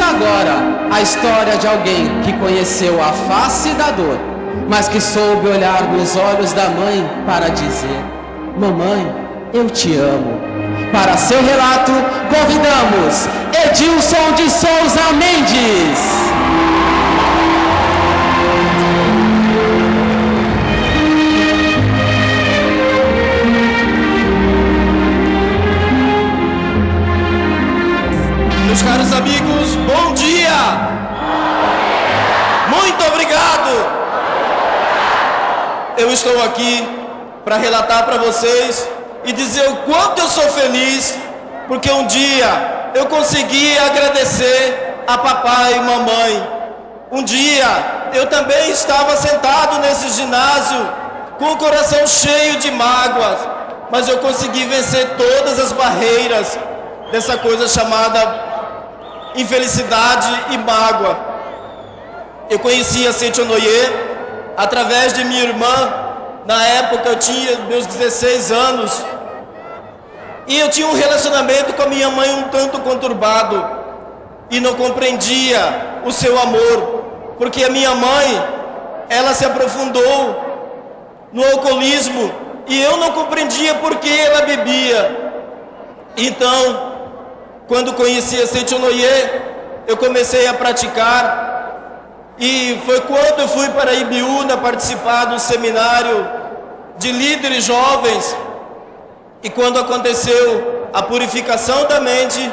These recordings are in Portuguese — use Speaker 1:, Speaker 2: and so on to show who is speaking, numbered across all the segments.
Speaker 1: Ouça agora a história de alguém que conheceu a face da dor, mas que soube olhar nos olhos da mãe para dizer: mamãe, eu te amo. Para seu relato, convidamos Edilson de Souza Mendes.
Speaker 2: Meus caros amigos, bom dia! Muito obrigado! Eu estou aqui para relatar para vocês e dizer o quanto eu sou feliz, porque um dia eu consegui agradecer a papai e mamãe. Um dia eu também estava sentado nesse ginásio com o coração cheio de mágoas, mas eu consegui vencer todas as barreiras dessa coisa chamada infelicidade e mágoa. Eu conheci a Saint-Honoré através de minha irmã. Na época eu tinha meus 16 anos e eu tinha um relacionamento com a minha mãe um tanto conturbado e não compreendia o seu amor, porque a minha mãe, ela se aprofundou no alcoolismo e eu não compreendia por que ela bebia. Então, quando conheci a Saint-Honoré, eu comecei a praticar, e foi quando eu fui para Ibiúna participar do seminário de líderes jovens, e quando aconteceu a purificação da mente,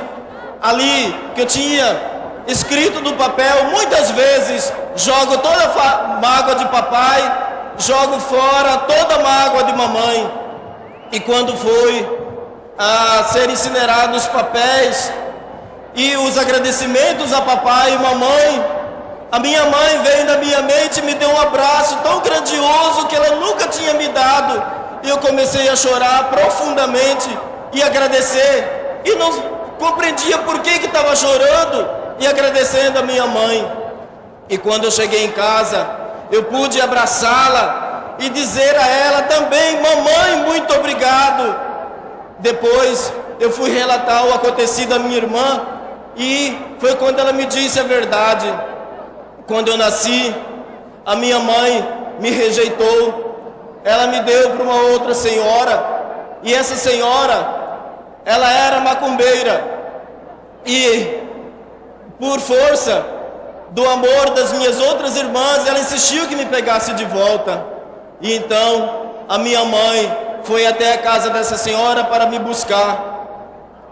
Speaker 2: ali que eu tinha escrito no papel, muitas vezes, jogo toda a mágoa de papai, jogo fora toda a mágoa de mamãe, e quando foi a ser incinerados os papéis e os agradecimentos a papai e mamãe, a minha mãe veio na minha mente e me deu um abraço tão grandioso que ela nunca tinha me dado, e eu comecei a chorar profundamente e agradecer, e não compreendia por que estava chorando e agradecendo a minha mãe. E quando eu cheguei em casa, eu pude abraçá-la e dizer a ela também: mamãe, muito obrigado. Depois eu fui relatar o acontecido à minha irmã, e foi quando ela me disse a verdade. Quando eu nasci, a minha mãe me rejeitou, ela me deu para uma outra senhora, e essa senhora, ela era macumbeira, e por força do amor das minhas outras irmãs, ela insistiu que me pegasse de volta. E então a minha mãe foi até a casa dessa senhora para me buscar,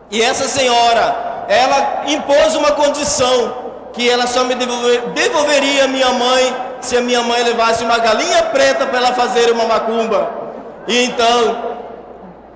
Speaker 2: e essa senhora, ela impôs uma condição, que ela só me devolveria a minha mãe se a minha mãe levasse uma galinha preta para ela fazer uma macumba. E então,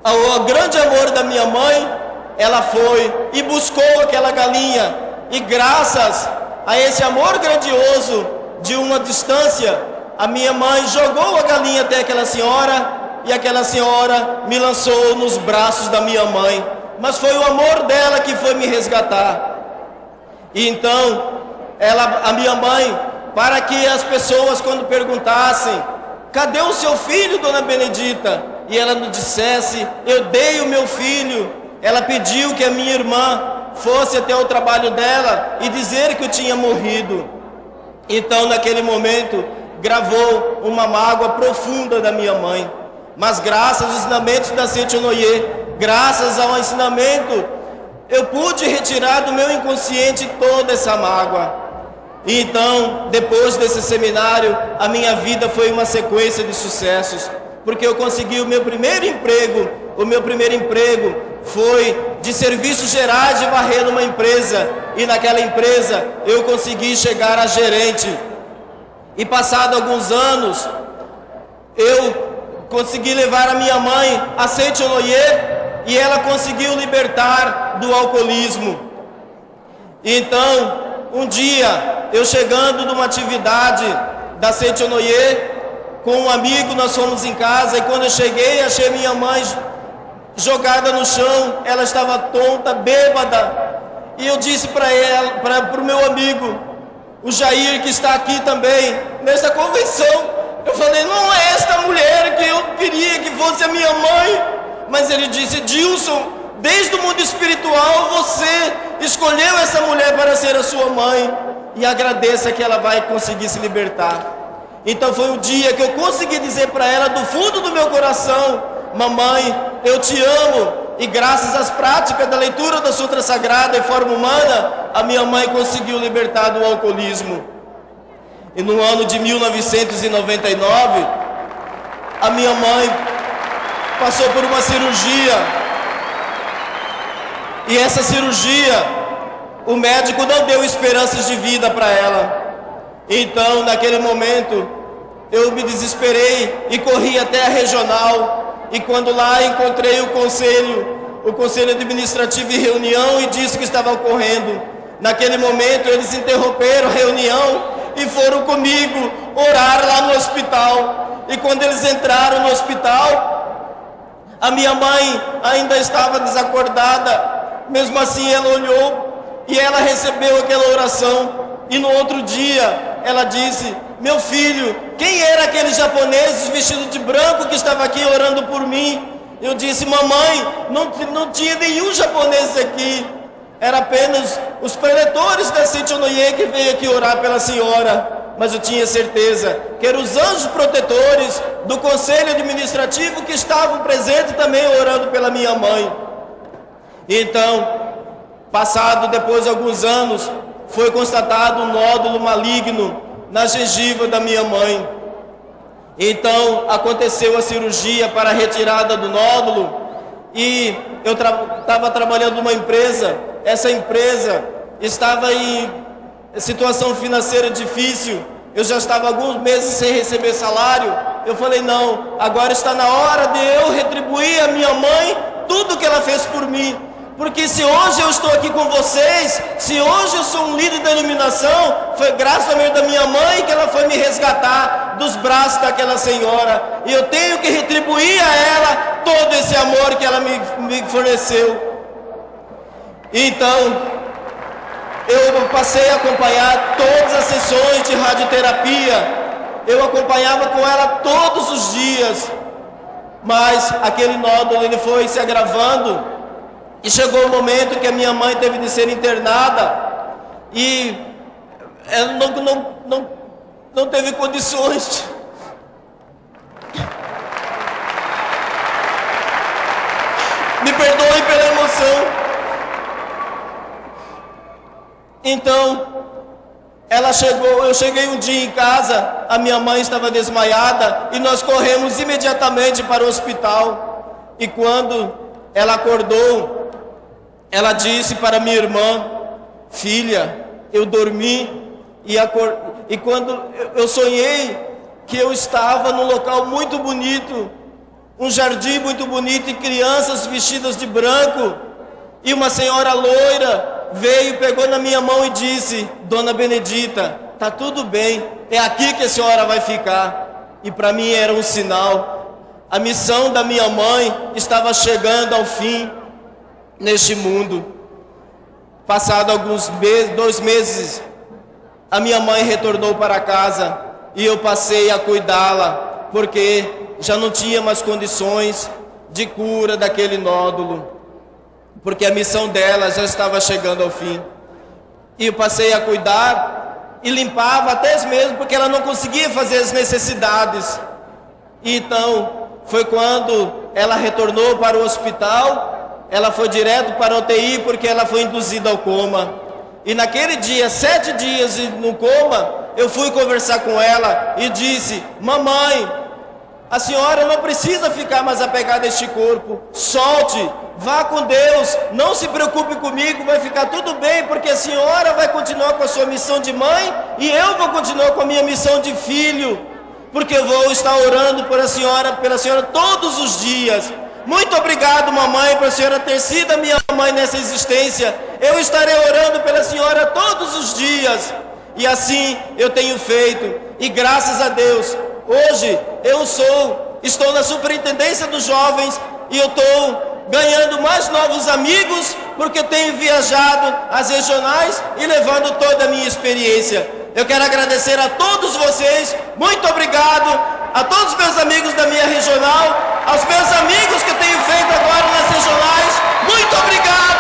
Speaker 2: o grande amor da minha mãe, ela foi e buscou aquela galinha, e graças a esse amor grandioso de uma distância, a minha mãe jogou a galinha até aquela senhora, e aquela senhora me lançou nos braços da minha mãe, mas foi o amor dela que foi me resgatar. E então, a minha mãe, para que as pessoas quando perguntassem: cadê o seu filho, dona Benedita? E ela não dissesse: eu dei o meu filho. Ela pediu que a minha irmã fosse até o trabalho dela e dizer que eu tinha morrido. Então, naquele momento, gravou uma mágoa profunda da minha mãe. Mas graças aos ensinamentos da Saint-Honoré, graças ao ensinamento, eu pude retirar do meu inconsciente toda essa mágoa. E então, depois desse seminário, a minha vida foi uma sequência de sucessos, porque eu consegui o meu primeiro emprego. O meu primeiro emprego foi de serviços gerais de varrer numa empresa, e naquela empresa eu consegui chegar a gerente. E passado alguns anos, eu consegui levar a minha mãe a Saint-Honoré, e ela conseguiu libertar do alcoolismo. Então, um dia, eu chegando numa atividade da Saint-Honoré, com um amigo, nós fomos em casa, e quando eu cheguei, achei minha mãe jogada no chão, ela estava tonta, bêbada, e eu disse para o meu amigo, o Jair, que está aqui também, nessa convenção, eu falei: não é esta mulher que eu queria que fosse a minha mãe. Mas ele disse: Dilson, desde o mundo espiritual você escolheu essa mulher para ser a sua mãe, e agradeça que ela vai conseguir se libertar. Então foi um dia que eu consegui dizer para ela do fundo do meu coração: mamãe, eu te amo. E graças às práticas da leitura da Sutra Sagrada em forma humana, a minha mãe conseguiu libertar do alcoolismo. E no ano de 1999, a minha mãe passou por uma cirurgia. E essa cirurgia, o médico não deu esperanças de vida para ela. Então, naquele momento, eu me desesperei e corri até a regional. E quando lá encontrei o conselho administrativo em reunião, e disse que estava ocorrendo. Naquele momento, eles interromperam a reunião e foram comigo orar lá no hospital. E quando eles entraram no hospital, a minha mãe ainda estava desacordada. Mesmo assim, ela olhou e ela recebeu aquela oração. E no outro dia, ela disse: meu filho, quem era aqueles japoneses vestidos de branco que estava aqui orando por mim? Eu disse: mamãe, não tinha nenhum japonês aqui. Era apenas os preletores da Senchonoye que veio aqui orar pela senhora. Mas eu tinha certeza que eram os anjos protetores do conselho administrativo que estavam presentes também orando pela minha mãe. Então, passado depois de alguns anos, foi constatado um nódulo maligno na gengiva da minha mãe. Então aconteceu a cirurgia para a retirada do nódulo. E eu estava trabalhando numa empresa. Essa empresa estava em situação financeira difícil. Eu já estava alguns meses sem receber salário. Eu falei: não, agora está na hora de eu retribuir à minha mãe tudo que ela fez por mim. Porque se hoje eu estou aqui com vocês, se hoje eu sou um líder da iluminação, foi graças ao meio da minha mãe que ela foi me resgatar dos braços daquela senhora. E eu tenho que retribuir a ela todo esse amor que ela me forneceu. Então, eu passei a acompanhar todas as sessões de radioterapia. Eu acompanhava com ela todos os dias. Mas aquele nódulo, ele foi se agravando. E chegou o momento que a minha mãe teve de ser internada. E ela não teve condições. Me perdoe pela emoção. Então, eu cheguei um dia em casa, a minha mãe estava desmaiada, e nós corremos imediatamente para o hospital. E quando ela acordou, ela disse para minha irmã: filha, eu dormi e quando eu sonhei que eu estava num local muito bonito, um jardim muito bonito, e crianças vestidas de branco, e uma senhora loira veio, pegou na minha mão e disse: Dona Benedita, tá tudo bem, é aqui que a senhora vai ficar. E para mim era um sinal. A missão da minha mãe estava chegando ao fim neste mundo. Passado alguns meses, 2 meses, a minha mãe retornou para casa e eu passei a cuidá-la, porque já não tinha mais condições de cura daquele nódulo, porque a missão dela já estava chegando ao fim. E eu passei a cuidar e limpava até mesmo porque ela não conseguia fazer as necessidades. E então foi quando ela retornou para o hospital. Ela foi direto para a UTI porque ela foi induzida ao coma. E naquele dia, 7 dias no coma, eu fui conversar com ela e disse: mamãe, a senhora não precisa ficar mais apegada a este corpo. Solte, vá com Deus, não se preocupe comigo, vai ficar tudo bem, porque a senhora vai continuar com a sua missão de mãe e eu vou continuar com a minha missão de filho, porque eu vou estar orando pela senhora todos os dias. Muito obrigado, mamãe, por a senhora ter sido a minha mãe nessa existência. Eu estarei orando pela senhora todos os dias. E assim eu tenho feito. E graças a Deus, hoje estou na superintendência dos jovens e eu estou ganhando mais novos amigos, porque eu tenho viajado às regionais e levando toda a minha experiência. Eu quero agradecer a todos vocês. Muito obrigado. A todos os meus amigos da minha regional, aos meus amigos que eu tenho feito agora nas regionais, muito obrigado!